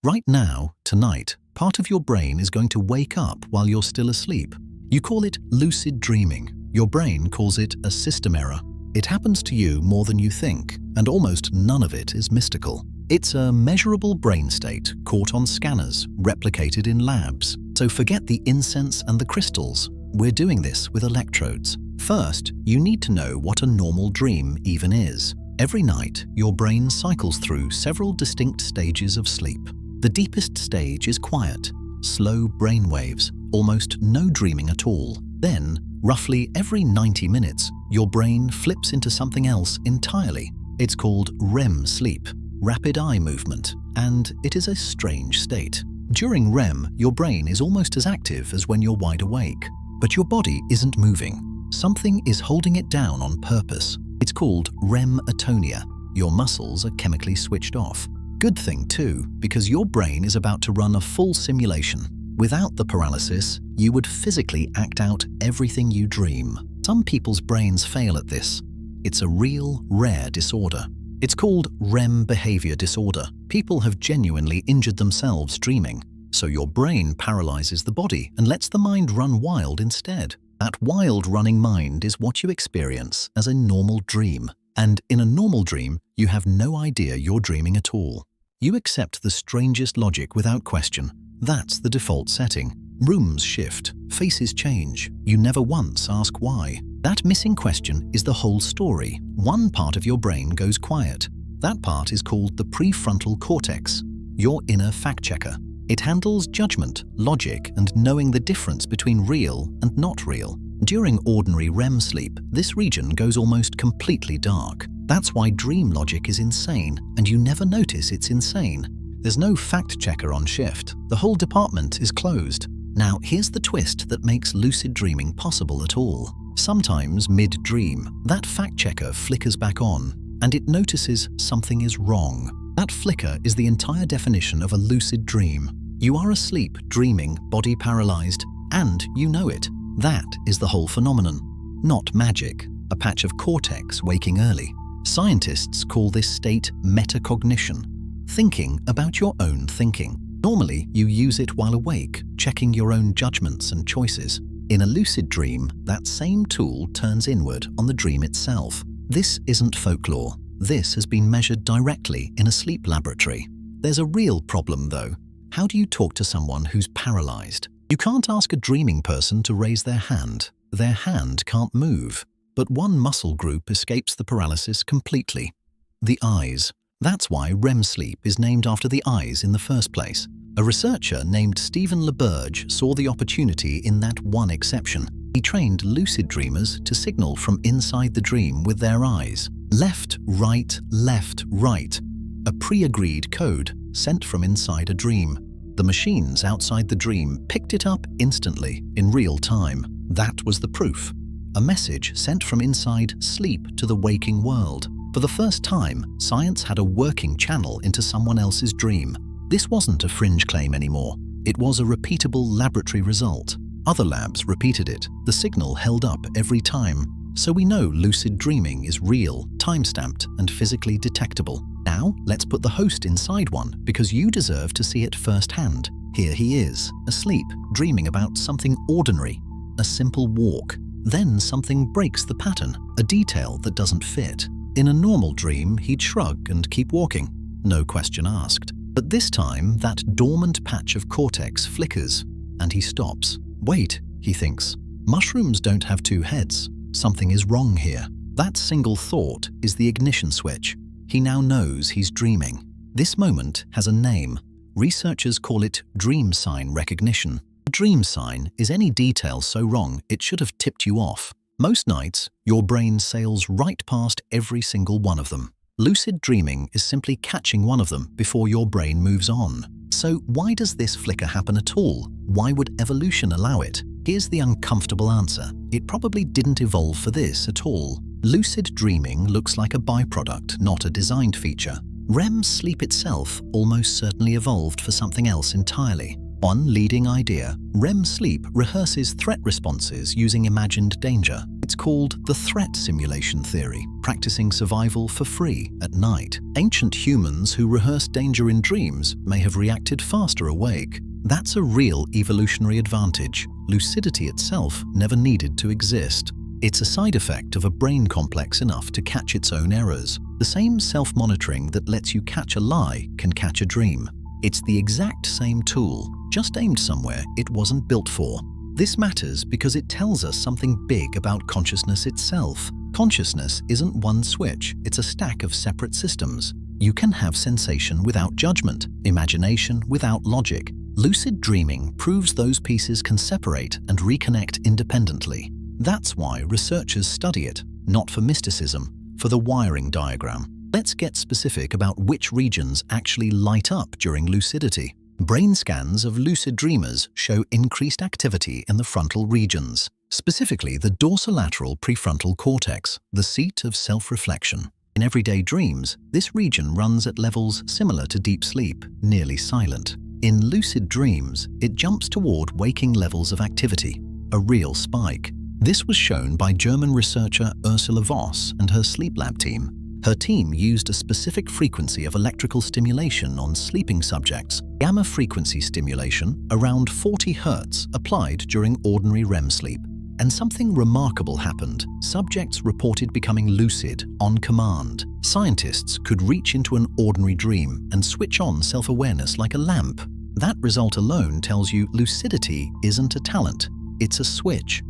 Right now, tonight, part of your brain is going to wake up while you're still asleep. You call it lucid dreaming. Your brain calls it a system error. It happens to you more than you think, and almost none of it is mystical. It's a measurable brain state caught on scanners, replicated in labs. So forget the incense and the crystals. We're doing this with electrodes. First, you need to know what a normal dream even is. Every night, your brain cycles through several distinct stages of sleep. The deepest stage is quiet, slow brain waves, almost no dreaming at all. Then, roughly every 90 minutes, your brain flips into something else entirely. It's called REM sleep, rapid eye movement, and it is a strange state. During REM, your brain is almost as active as when you're wide awake, but your body isn't moving. Something is holding it down on purpose. It's called REM atonia. Your muscles are chemically switched off. Good thing too, because your brain is about to run a full simulation. Without the paralysis, you would physically act out everything you dream. Some people's brains fail at this. It's a real, rare disorder. It's called REM Behavior Disorder. People have genuinely injured themselves dreaming, so your brain paralyzes the body and lets the mind run wild instead. That wild running mind is what you experience as a normal dream. And in a normal dream, you have no idea you're dreaming at all. You accept the strangest logic without question. That's the default setting. Rooms shift, faces change. You never once ask why. That missing question is the whole story. One part of your brain goes quiet. That part is called the prefrontal cortex, your inner fact-checker. It handles judgment, logic, and knowing the difference between real and not real. During ordinary REM sleep, this region goes almost completely dark. That's why dream logic is insane, and you never notice it's insane. There's no fact-checker on shift. The whole department is closed. Now, here's the twist that makes lucid dreaming possible at all. Sometimes, mid-dream, that fact-checker flickers back on, and it notices something is wrong. That flicker is the entire definition of a lucid dream. You are asleep, dreaming, body paralyzed, and you know it. That is the whole phenomenon. Not magic, a patch of cortex waking early. Scientists call this state metacognition, thinking about your own thinking. Normally, you use it while awake, checking your own judgments and choices. In a lucid dream, that same tool turns inward on the dream itself. This isn't folklore. This has been measured directly in a sleep laboratory. There's a real problem, though. How do you talk to someone who's paralyzed? You can't ask a dreaming person to raise their hand. Their hand can't move. But one muscle group escapes the paralysis completely. The eyes. That's why REM sleep is named after the eyes in the first place. A researcher named Stephen LaBerge saw the opportunity in that one exception. He trained lucid dreamers to signal from inside the dream with their eyes. Left, right, a pre-agreed code sent from inside a dream. The machines outside the dream picked it up instantly, in real time. That was the proof. A message sent from inside sleep to the waking world. For the first time, science had a working channel into someone else's dream. This wasn't a fringe claim anymore. It was a repeatable laboratory result. Other labs repeated it. The signal held up every time. So we know lucid dreaming is real, time-stamped, and physically detectable. Now, let's put the host inside one, because you deserve to see it firsthand. Here he is, asleep, dreaming about something ordinary, a simple walk. Then something breaks the pattern, a detail that doesn't fit. In a normal dream, he'd shrug and keep walking, no question asked. But this time, that dormant patch of cortex flickers, and he stops. Wait, he thinks. Mushrooms don't have two heads. Something is wrong here. That single thought is the ignition switch. He now knows he's dreaming. This moment has a name. Researchers call it dream sign recognition. A dream sign is any detail so wrong it should have tipped you off. Most nights, your brain sails right past every single one of them. Lucid dreaming is simply catching one of them before your brain moves on. So why does this flicker happen at all? Why would evolution allow it? Here's the uncomfortable answer. It probably didn't evolve for this at all. Lucid dreaming looks like a byproduct, not a designed feature. REM sleep itself almost certainly evolved for something else entirely. One leading idea, REM sleep rehearses threat responses using imagined danger. It's called the threat simulation theory, practicing survival for free at night. Ancient humans who rehearsed danger in dreams may have reacted faster awake. That's a real evolutionary advantage. Lucidity itself never needed to exist. It's a side effect of a brain complex enough to catch its own errors. The same self-monitoring that lets you catch a lie can catch a dream. It's the exact same tool, just aimed somewhere it wasn't built for. This matters because it tells us something big about consciousness itself. Consciousness isn't one switch, it's a stack of separate systems. You can have sensation without judgment, imagination without logic. Lucid dreaming proves those pieces can separate and reconnect independently. That's why researchers study it, not for mysticism, for the wiring diagram. Let's get specific about which regions actually light up during lucidity. Brain scans of lucid dreamers show increased activity in the frontal regions, specifically the dorsolateral prefrontal cortex, the seat of self-reflection. In everyday dreams, this region runs at levels similar to deep sleep, nearly silent. In lucid dreams, it jumps toward waking levels of activity, a real spike. This was shown by German researcher Ursula Voss and her sleep lab team. Her team used a specific frequency of electrical stimulation on sleeping subjects, gamma frequency stimulation around 40 Hz applied during ordinary REM sleep. And something remarkable happened. Subjects reported becoming lucid on command. Scientists could reach into an ordinary dream and switch on self-awareness like a lamp. That result alone tells you lucidity isn't a talent, it's a switch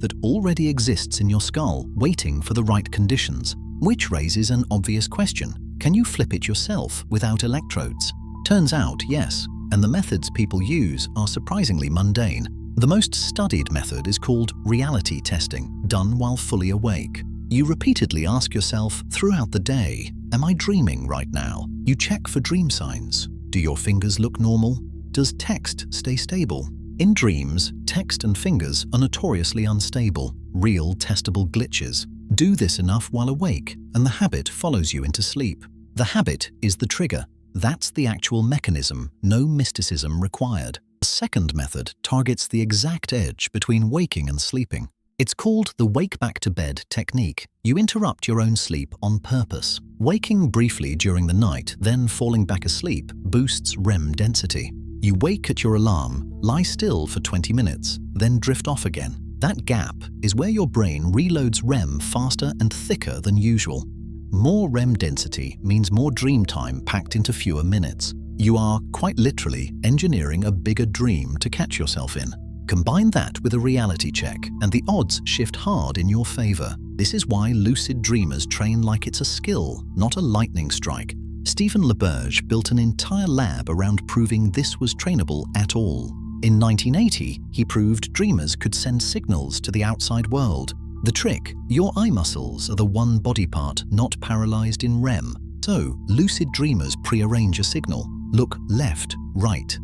that already exists in your skull, waiting for the right conditions. Which raises an obvious question. Can you flip it yourself without electrodes? Turns out, yes, and the methods people use are surprisingly mundane. The most studied method is called reality testing, done while fully awake. You repeatedly ask yourself throughout the day, am I dreaming right now? You check for dream signs. Do your fingers look normal? Does text stay stable? In dreams, text and fingers are notoriously unstable, real testable glitches. Do this enough while awake, and the habit follows you into sleep. The habit is the trigger. That's the actual mechanism, no mysticism required. The second method targets the exact edge between waking and sleeping. It's called the wake back to bed technique. You interrupt your own sleep on purpose. Waking briefly during the night, then falling back asleep boosts REM density. You wake at your alarm, lie still for 20 minutes, then drift off again. That gap is where your brain reloads REM faster and thicker than usual. More REM density means more dream time packed into fewer minutes. You are, quite literally, engineering a bigger dream to catch yourself in. Combine that with a reality check, and the odds shift hard in your favor. This is why lucid dreamers train like it's a skill, not a lightning strike. Stephen LaBerge built an entire lab around proving this was trainable at all. In 1980, he proved dreamers could send signals to the outside world. The trick, your eye muscles are the one body part not paralyzed in REM. So, lucid dreamers prearrange a signal. Look left, right,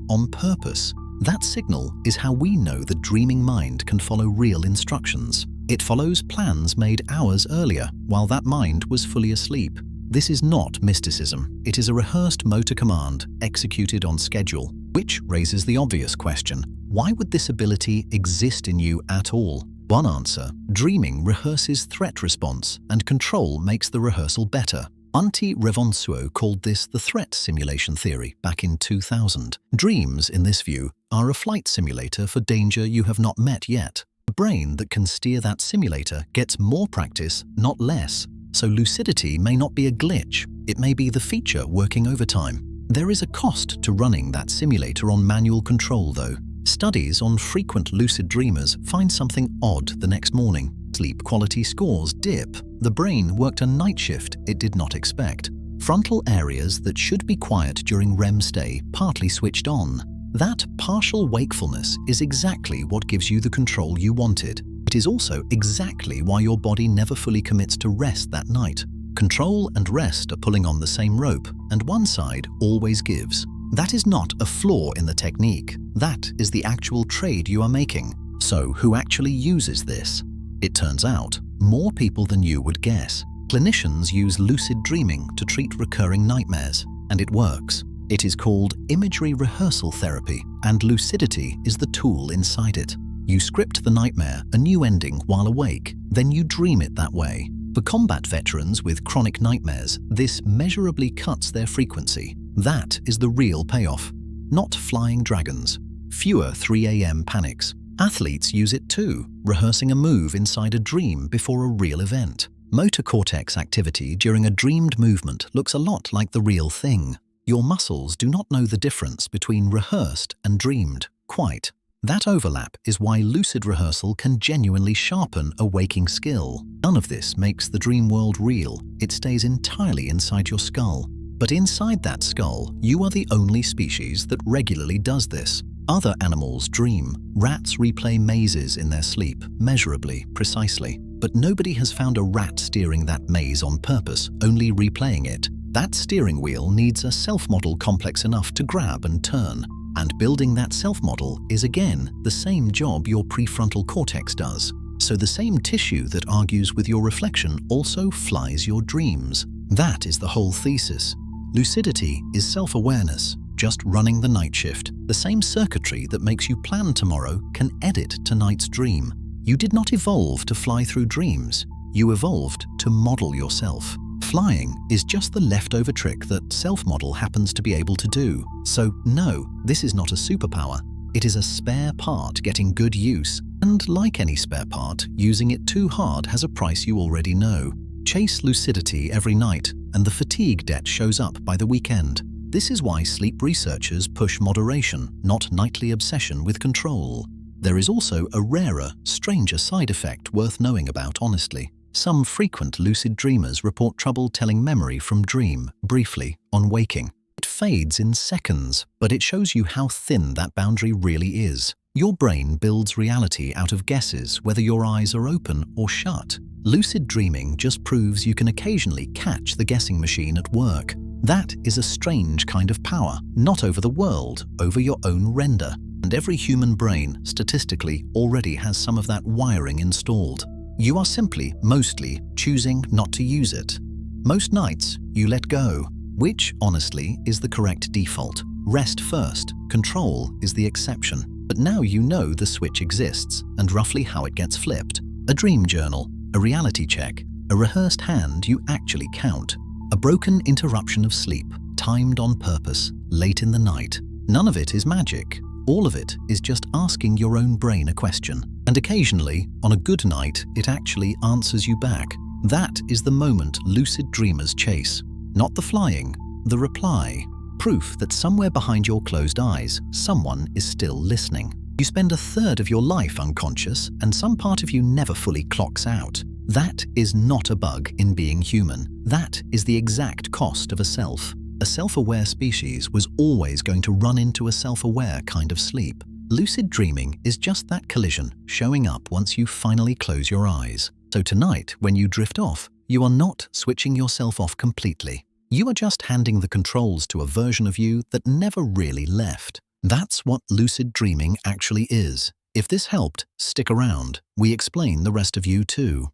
on purpose. That signal is how we know the dreaming mind can follow real instructions. It follows plans made hours earlier, while that mind was fully asleep. This is not mysticism. It is a rehearsed motor command executed on schedule, which raises the obvious question: why would this ability exist in you at all? One answer: dreaming rehearses threat response, and control makes the rehearsal better. Antti Revonsuo called this the threat simulation theory back in 2000. Dreams, in this view, are a flight simulator for danger you have not met yet. The brain that can steer that simulator gets more practice, not less. So lucidity may not be a glitch, it may be the feature working overtime. There is a cost to running that simulator on manual control though. Studies on frequent lucid dreamers find something odd the next morning. Sleep quality scores dip. The brain worked a night shift it did not expect. Frontal areas that should be quiet during REM stay partly switched on. That partial wakefulness is exactly what gives you the control you wanted. It is also exactly why your body never fully commits to rest that night. Control and rest are pulling on the same rope, and one side always gives. That is not a flaw in the technique. That is the actual trade you are making. So who actually uses this? It turns out, more people than you would guess. Clinicians use lucid dreaming to treat recurring nightmares, and it works. It is called imagery rehearsal therapy, and lucidity is the tool inside it. You script the nightmare a new ending while awake, then you dream it that way. For combat veterans with chronic nightmares, this measurably cuts their frequency. That is the real payoff. Not flying dragons. Fewer 3 a.m. panics. Athletes use it too, rehearsing a move inside a dream before a real event. Motor cortex activity during a dreamed movement looks a lot like the real thing. Your muscles do not know the difference between rehearsed and dreamed, quite. That overlap is why lucid rehearsal can genuinely sharpen a waking skill. None of this makes the dream world real. It stays entirely inside your skull. But inside that skull, you are the only species that regularly does this. Other animals dream. Rats replay mazes in their sleep, measurably, precisely. But nobody has found a rat steering that maze on purpose, only replaying it. That steering wheel needs a self-model complex enough to grab and turn. And building that self-model is again the same job your prefrontal cortex does. So the same tissue that argues with your reflection also flies your dreams. That is the whole thesis. Lucidity is self-awareness, just running the night shift. The same circuitry that makes you plan tomorrow can edit tonight's dream. You did not evolve to fly through dreams. You evolved to model yourself. Flying is just the leftover trick that self-model happens to be able to do. So no, this is not a superpower. It is a spare part getting good use. And like any spare part, using it too hard has a price you already know. Chase lucidity every night, and the fatigue debt shows up by the weekend. This is why sleep researchers push moderation, not nightly obsession with control. There is also a rarer, stranger side effect worth knowing about honestly. Some frequent lucid dreamers report trouble telling memory from dream, briefly, on waking. It fades in seconds, but it shows you how thin that boundary really is. Your brain builds reality out of guesses whether your eyes are open or shut. Lucid dreaming just proves you can occasionally catch the guessing machine at work. That is a strange kind of power, not over the world, over your own render. And every human brain, statistically, already has some of that wiring installed. You are simply, mostly, choosing not to use it. Most nights, you let go, which, honestly, is the correct default. Rest first, control is the exception. But now you know the switch exists, and roughly how it gets flipped. A dream journal, a reality check, a rehearsed hand you actually count. A broken interruption of sleep, timed on purpose, late in the night. None of it is magic. All of it is just asking your own brain a question. And occasionally, on a good night, it actually answers you back. That is the moment lucid dreamers chase. Not the flying, the reply. Proof that somewhere behind your closed eyes, someone is still listening. You spend a third of your life unconscious, and some part of you never fully clocks out. That is not a bug in being human. That is the exact cost of a self. A self-aware species was always going to run into a self-aware kind of sleep. Lucid dreaming is just that collision showing up once you finally close your eyes. So tonight, when you drift off, you are not switching yourself off completely. You are just handing the controls to a version of you that never really left. That's what lucid dreaming actually is. If this helped, stick around. We explain the rest of you too.